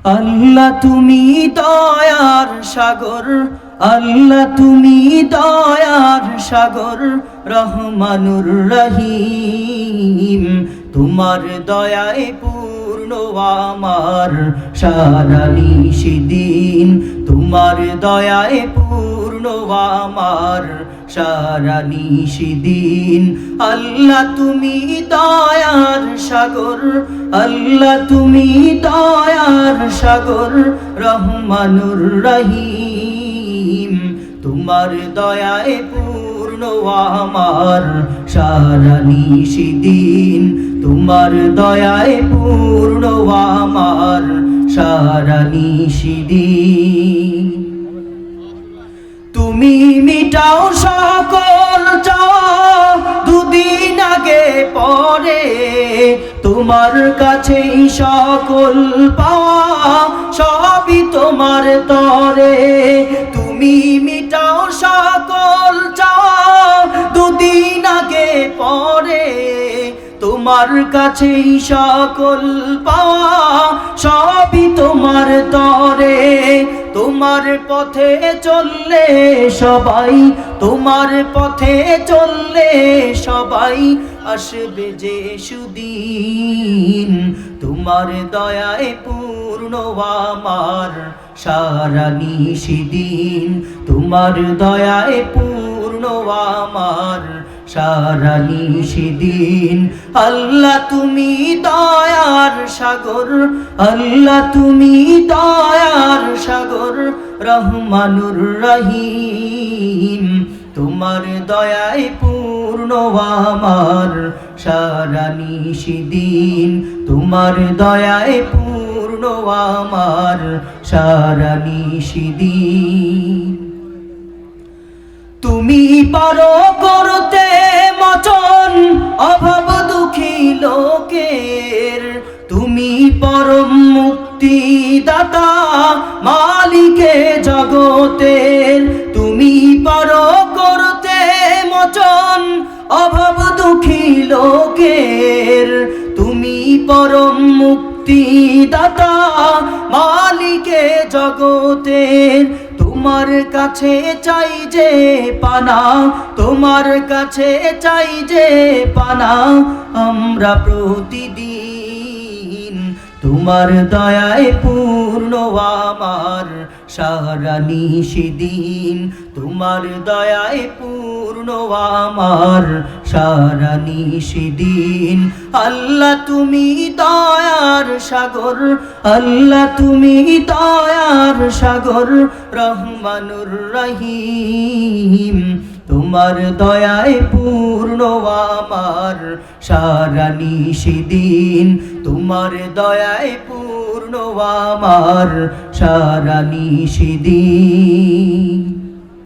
আল্লাহ তুমি দয়ার সাগর, আল্লাহ তুমি দয়ার সাগর, রহমানুর রহিম। তোমার দয়ায় পূর্ণ আমার সারা নিশিদিন, তোমার দয়ায় পূর্ণ আমার সারা নিশিদিন। আল্লাহ তুমি দয়ার সাগর, আল্লাহ তুমি দয়ার সাগর, রহমানুর রহিম। তোমার দয়ায় পূর্ণ আমার সারা নিশিদিন, তোমার দয়ায় পূর্ণ আমার সারা নিশিদিন। তুমি মিটাও সকল চাওয়া দুদিন আগে পরে, তোমার কাছেই সকল পাওয়া সবই তোমার তরে। তুমি মিটাও সকল চাওয়া দুদিন আগে পরে, তোমার কাছেই সকল পাওয়া সবই তোমার তরে। তোমার পথে চললে সবাই, তোমার পথে চললে সবাই আসবে যে সুদিন। তোমার দয়ায় পূর্ণ আমার সারা নিশিদিন, তোমার দয়ায় পূর্ণ আমার সারা নিশিদিন। আল্লাহ তুমি দয়ার সাগর, আল্লাহ তুমি দয়ার সাগর, রহমানুর রহিম। তোমার দয়ায় পূর্ণ আমার সারা নিশিদিন, তোমার দয়ায় পূর্ণ আমার সারা নিশিদিন। তুমি পারো করতে মোচন অভাব দুঃখী লোকের, তুমি পরম মুক্তি দাতা মালিকে জগতের। তুমি পারো করতে মোচন অভাব দুঃখী লোকের, তুমি পরম মুক্তি দাতা মালিকে জগতের। তোমার কাছে চাই যে পানা, তোমার কাছে চাই যে পানা আমরা প্রতিদিন। তোমার দয়ায় পূর্ণ আমার সারা নিশিদিন, তোমার দয়ায় পূর্ণ আমার সারা নিশিদিন। আল্লাহ তুমি দয়ার সাগর, আল্লাহ তুমি দয়ার সাগর, রহমানুর রহিম। তোমার দয়ায় পূর্ণ আমার সারা নিশিদিন, তোমার দয়ায় পূর্ণ আমার সারা নিশিদিন।